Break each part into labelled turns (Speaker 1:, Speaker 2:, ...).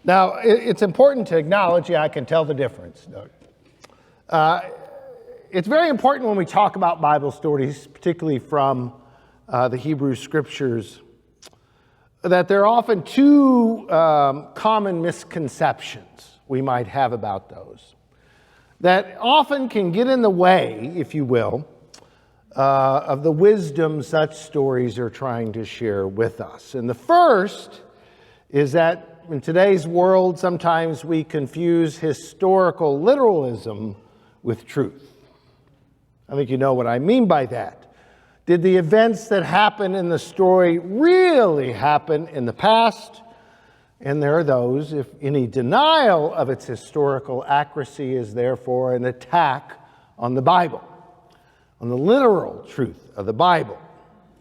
Speaker 1: Now, it's important to acknowledge, I can tell the difference, Doug. It's very important when we talk about Bible stories, particularly from the Hebrew Scriptures, that there are often two common misconceptions we might have about those that often can get in the way, if you will, of the wisdom such stories are trying to share with us. And the first is that in today's world, sometimes we confuse historical literalism with truth. I think you know what I mean by that. Did the events that happen in the story really happen in the past? And there are those, if any denial of its historical accuracy is therefore an attack on the Bible, on the literal truth of the Bible.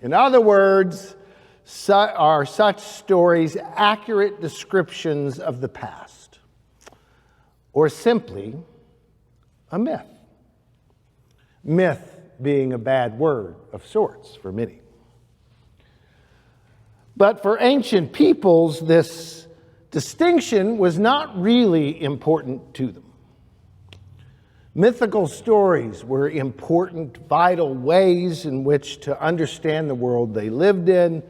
Speaker 1: In other words, are such stories accurate descriptions of the past, or simply a myth? Myth being a bad word of sorts for many. But for ancient peoples, this distinction was not really important to them. Mythical stories were important, vital ways in which to understand the world they lived in.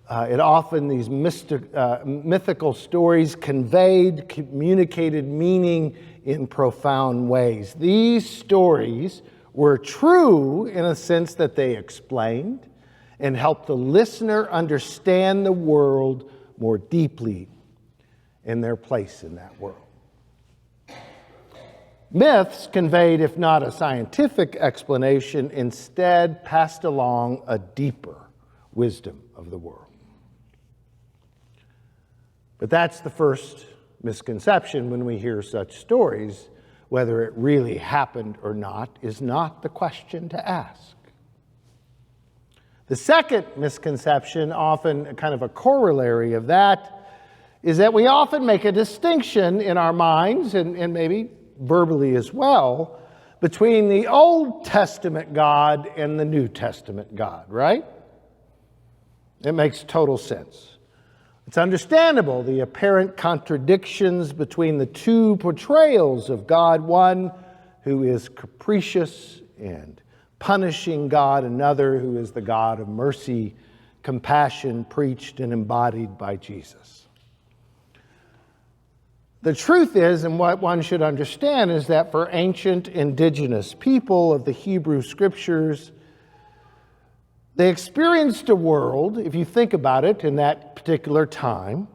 Speaker 1: These mythical stories communicated meaning in profound ways. These stories were true in a sense that they explained and helped the listener understand the world more deeply and their place in that world. Myths conveyed, if not a scientific explanation, instead passed along a deeper wisdom of the world. But that's the first misconception when we hear such stories. Whether it really happened or not is not the question to ask. The second misconception, often kind of a corollary of that, is that we often make a distinction in our minds, and maybe verbally as well, between the Old Testament God and the New Testament God, right? It makes total sense. It's understandable, the apparent contradictions between the two portrayals of God, one who is capricious and punishing God, another who is the God of mercy, compassion, preached and embodied by Jesus. The truth is, and what one should understand, is that for ancient indigenous people of the Hebrew Scriptures, they experienced a world, if you think about it in that particular time,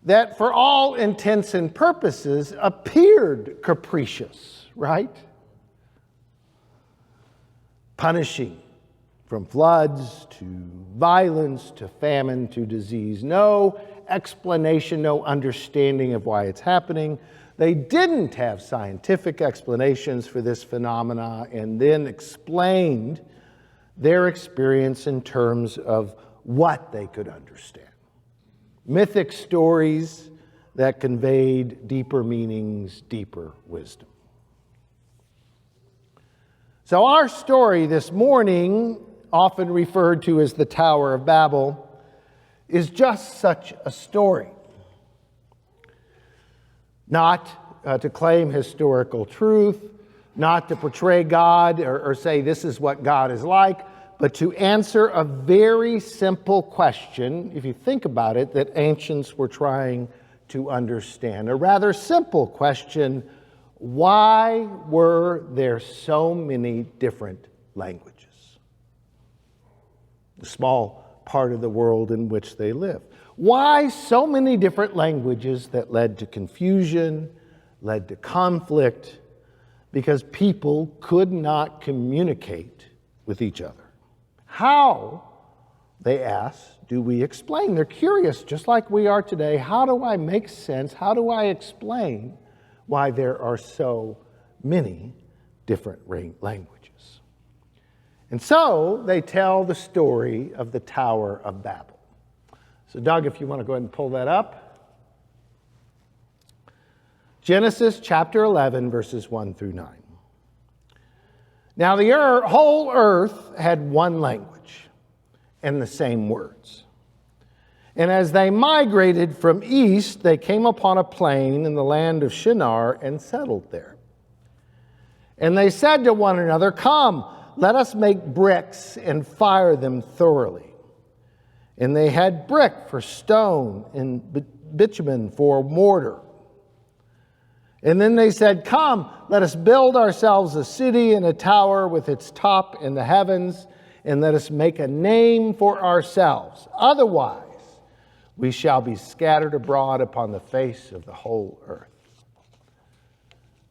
Speaker 1: that for all intents and purposes appeared capricious, right? Punishing, from floods to violence to famine to disease. No explanation, no understanding of why it's happening. They didn't have scientific explanations for this phenomena and then explained their experience in terms of what they could understand. Mythic stories that conveyed deeper meanings, deeper wisdom. So our story this morning, often referred to as the Tower of Babel, is just such a story. Not to claim historical truth, not to portray God or say this is what God is like, but to answer a very simple question, if you think about it, that ancients were trying to understand. A rather simple question: why were there so many different languages? The small part of the world in which they live. Why so many different languages that led to confusion, led to conflict? Because people could not communicate with each other. How, they ask, do we explain? They're curious, just like we are today. How do I make sense? How do I explain why there are so many different languages? And so they tell the story of the Tower of Babel. So Doug, if you want to go ahead and pull that up. Genesis chapter 11, verses 1 through 9. Now the whole earth had one language and the same words. And as they migrated from east, they came upon a plain in the land of Shinar and settled there. And they said to one another, "Come, let us make bricks and fire them thoroughly." And they had brick for stone and bitumen for mortar. And then they said, "Come, let us build ourselves a city and a tower with its top in the heavens, and let us make a name for ourselves. Otherwise, we shall be scattered abroad upon the face of the whole earth."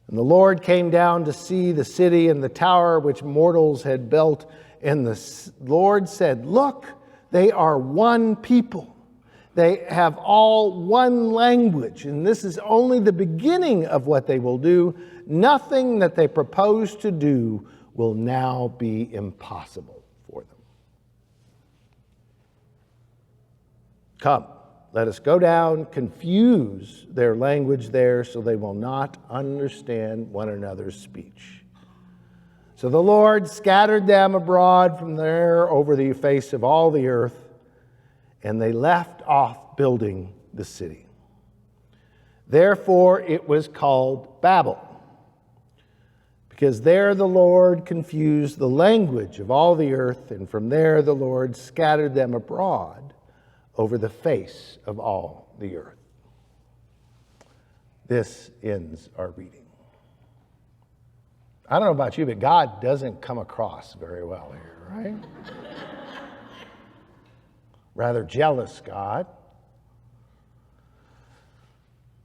Speaker 1: And the Lord came down to see the city and the tower which mortals had built. And the Lord said, "Look, they are one people. They have all one language, and this is only the beginning of what they will do. Nothing that they propose to do will now be impossible for them. Come, let us go down, confuse their language there, so they will not understand one another's speech." So the Lord scattered them abroad from there over the face of all the earth, and they left off building the city. Therefore it was called Babel, because there the Lord confused the language of all the earth, and from there the Lord scattered them abroad over the face of all the earth. This ends our reading. I don't know about you, but God doesn't come across very well here, right? Rather jealous God.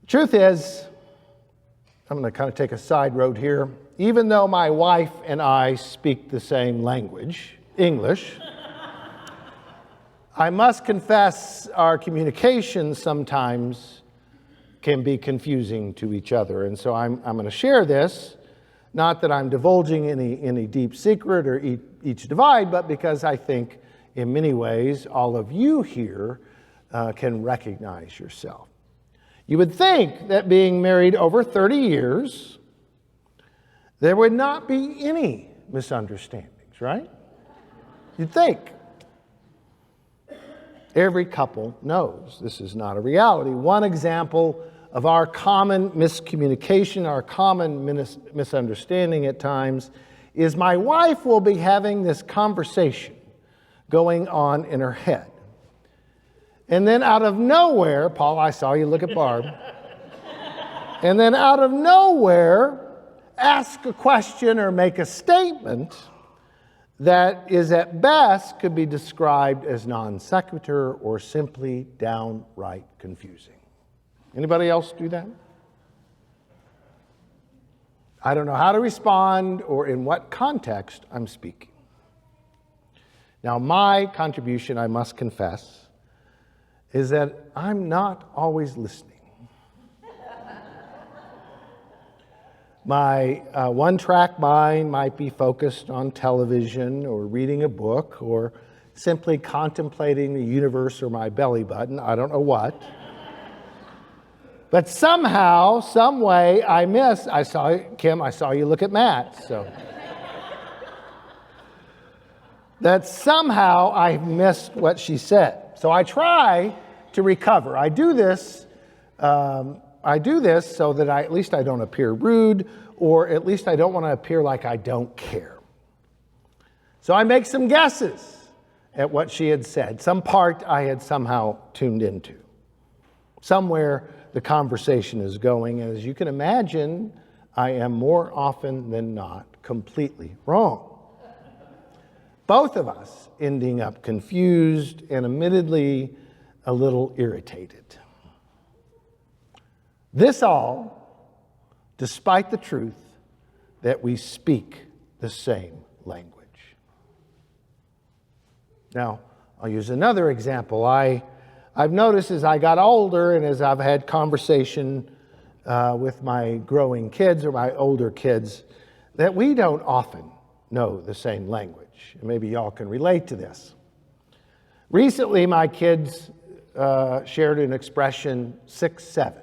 Speaker 1: Truth is, I'm going to kind of take a side road here. Even though my wife and I speak the same language, English, I must confess our communication sometimes can be confusing to each other. And so I'm going to share this, not that I'm divulging any deep secret or each divide, but because I think in many ways all of you here can recognize yourself. You would think that being married over 30 years, there would not be any misunderstandings, right? You'd think. Every couple knows this is not a reality. One example of our common miscommunication, our common misunderstanding at times, is my wife will be having this conversation going on in her head. And then out of nowhere, Paul, I saw you look at Barb. And then out of nowhere, ask a question or make a statement that is at best could be described as non sequitur or simply downright confusing. Anybody else do that? I don't know how to respond or in what context I'm speaking. Now, my contribution, I must confess, is that I'm not always listening. My one-track mind might be focused on television or reading a book or simply contemplating the universe or my belly button, I don't know what. But somehow, some way, I saw, Kim, I saw you look at Matt, so. That somehow I missed what she said. So I try to recover. I do this so that at least I don't appear rude, or at least I don't want to appear like I don't care. So I make some guesses at what she had said, some part I had somehow tuned into. Somewhere the conversation is going, and as you can imagine, I am more often than not completely wrong. Both of us ending up confused and admittedly a little irritated. This all, despite the truth that we speak the same language. Now, I'll use another example. I've noticed as I got older and as I've had conversation with my growing kids or my older kids, that we don't often know the same language. And maybe y'all can relate to this. Recently, my kids shared an expression, 6'7".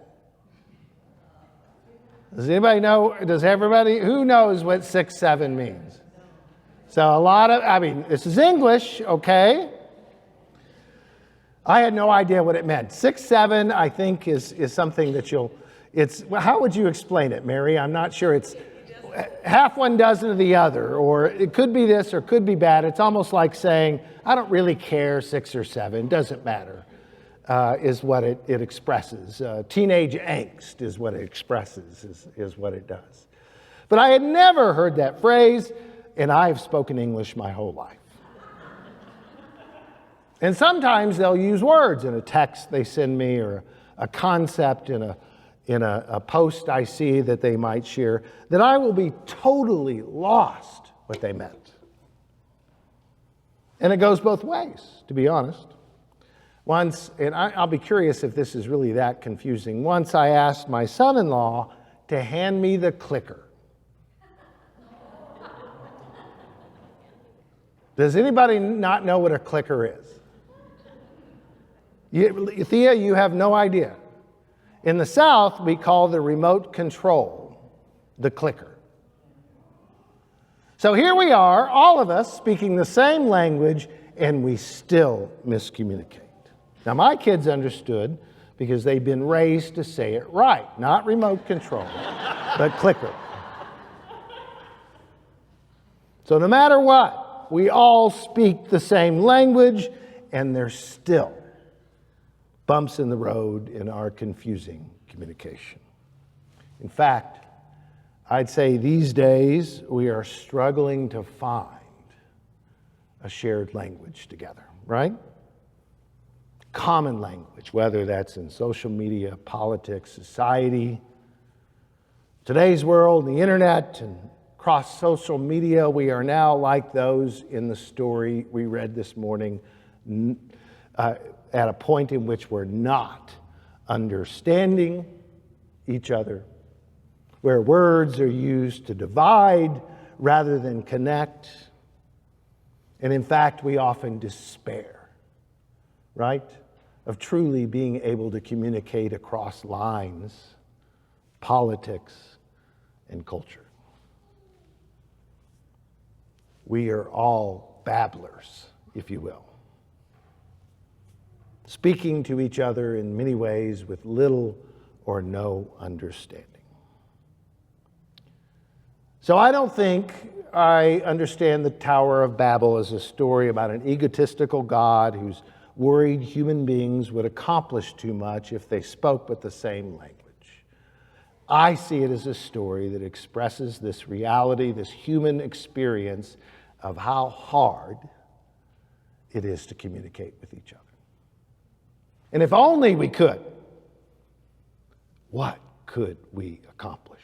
Speaker 1: Does anybody know, who knows what 6'7" means? So this is English, okay? I had no idea what it meant. 6, 7, I think, is something that how would you explain it, Mary? I'm not sure. It's half one dozen of the other, or it could be this or it could be bad. It's almost like saying, I don't really care, 6 or 7, doesn't matter, is what it expresses. Teenage angst is what it expresses, is what it does. But I had never heard that phrase, and I've spoken English my whole life. And sometimes they'll use words in a text they send me, or a concept in a post I see that they might share, that I will be totally lost what they meant. And it goes both ways, to be honest. Once, and I'll be curious if this is really that confusing, once I asked my son-in-law to hand me the clicker. Does anybody not know what a clicker is? Thea, you have no idea. In the South, we call the remote control the clicker. So here we are, all of us speaking the same language, and we still miscommunicate. Now, my kids understood because they've been raised to say it right, not remote control, but clicker. So no matter what, we all speak the same language, and there's still bumps in the road in our confusing communication. In fact, I'd say these days we are struggling to find a shared language together, right? Common language, whether that's in social media, politics, society, today's world, the internet, and across social media, we are now like those in the story we read this morning, at a point in which we're not understanding each other, where words are used to divide rather than connect. And in fact, we often despair, right, of truly being able to communicate across lines, politics, and culture. We are all babblers, if you will, speaking to each other in many ways with little or no understanding. So I don't think I understand the Tower of Babel as a story about an egotistical God who's worried human beings would accomplish too much if they spoke with the same language. I see it as a story that expresses this reality, this human experience of how hard it is to communicate with each other. And if only we could, what could we accomplish?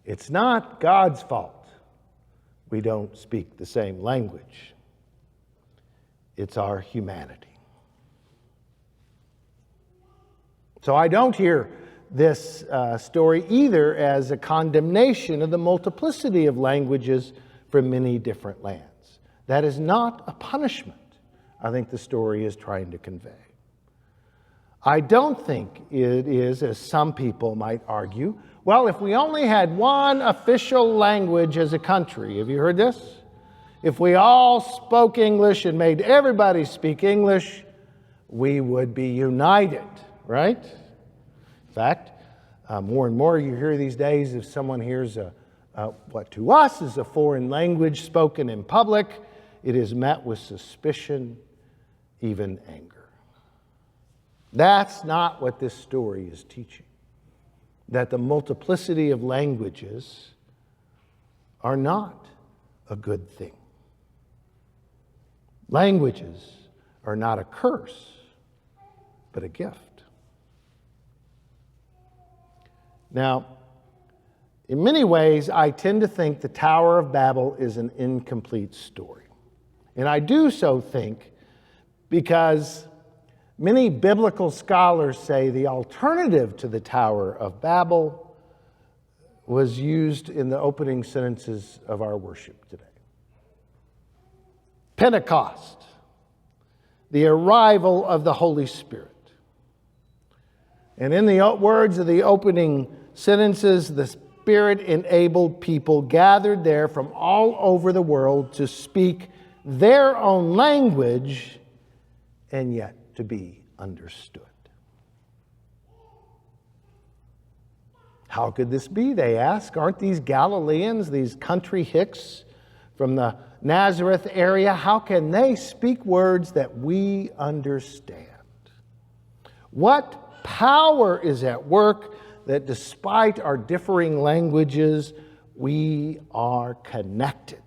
Speaker 1: It's not God's fault we don't speak the same language. It's our humanity. So I don't hear this story either as a condemnation of the multiplicity of languages from many different lands. That is not a punishment I think the story is trying to convey. I don't think it is, as some people might argue, well, if we only had one official language as a country, have you heard this? If we all spoke English and made everybody speak English, we would be united, right? In fact, more and more you hear these days, if someone hears what to us is a foreign language spoken in public, it is met with suspicion, even anger. That's not what this story is teaching. That the multiplicity of languages are not a good thing. Languages are not a curse, but a gift. Now, in many ways, I tend to think the Tower of Babel is an incomplete story. And I do so think because many biblical scholars say the alternative to the Tower of Babel was used in the opening sentences of our worship today. Pentecost, the arrival of the Holy Spirit. And in the words of the opening sentences, the Spirit-enabled people gathered there from all over the world to speak their own language and yet to be understood. How could this be, they ask? Aren't these Galileans, these country hicks from the Nazareth area, how can they speak words that we understand? What power is at work that despite our differing languages, we are connected?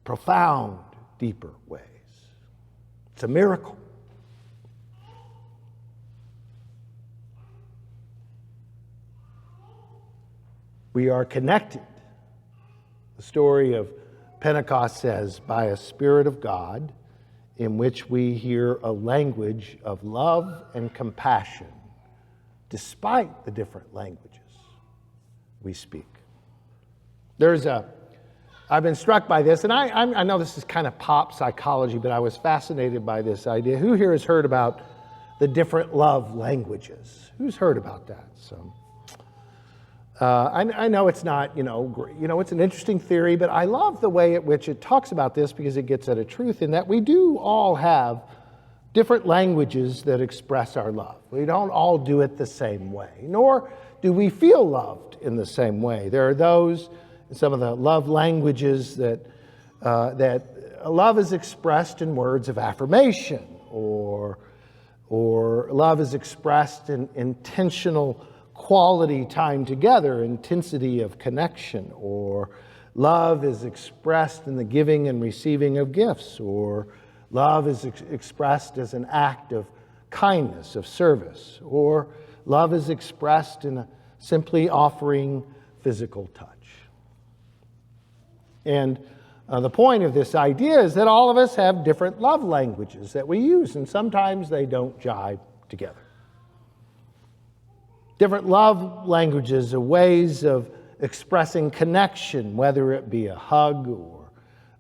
Speaker 1: Profound, deeper ways. It's a miracle. We are connected. The story of Pentecost says, by a Spirit of God, in which we hear a language of love and compassion, despite the different languages we speak. I've been struck by this, and I know this is kind of pop psychology, but I was fascinated by this idea. Who here has heard about the different love languages? Who's heard about that? I know it's not, it's an interesting theory, but I love the way at which it talks about this because it gets at a truth in that we do all have different languages that express our love. We don't all do it the same way, nor do we feel loved in the same way. There are those, some of the love languages that love is expressed in words of affirmation, or love is expressed in intentional quality time together, intensity of connection, or love is expressed in the giving and receiving of gifts, or love is expressed as an act of kindness, of service, or love is expressed in simply offering physical touch. And the point of this idea is that all of us have different love languages that we use, and sometimes they don't jive together. Different love languages are ways of expressing connection, whether it be a hug or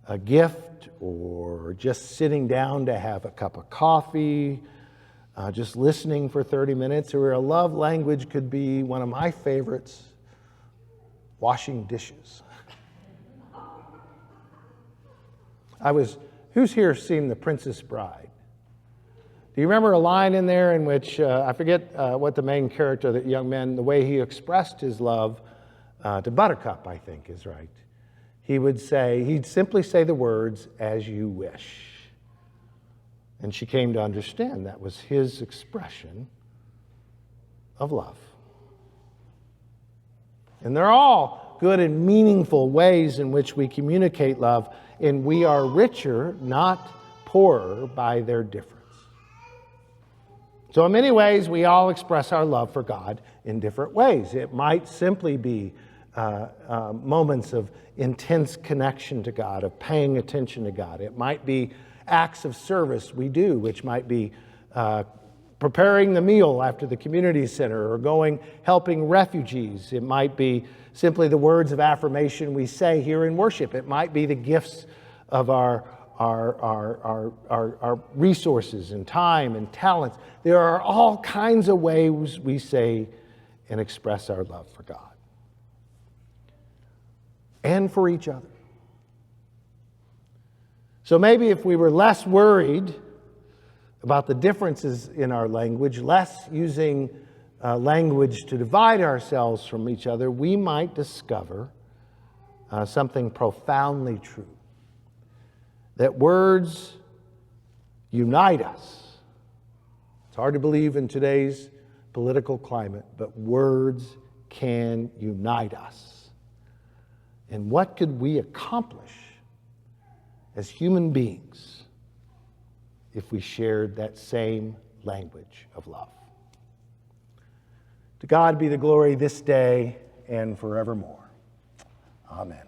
Speaker 1: a gift or just sitting down to have a cup of coffee, just listening for 30 minutes, or a love language could be one of my favorites, washing dishes. Who's here seen The Princess Bride? Do you remember a line in there in which, I forget what the main character, the young man, the way he expressed his love to Buttercup, I think is right. He'd simply say the words, "as you wish." And she came to understand that was his expression of love. And they're all good and meaningful ways in which we communicate love, and we are richer, not poorer, by their difference. So in many ways, we all express our love for God in different ways. It might simply be moments of intense connection to God, of paying attention to God. It might be acts of service we do, which might be preparing the meal after the community center, or helping refugees. It might be simply the words of affirmation we say here in worship. It might be the gifts of our resources and time and talents. There are all kinds of ways we say and express our love for God and for each other. So maybe if we were less worried about the differences in our language, less using language to divide ourselves from each other, we might discover something profoundly true. That words unite us. It's hard to believe in today's political climate, but words can unite us. And what could we accomplish as human beings if we shared that same language of love? To God be the glory this day and forevermore. Amen.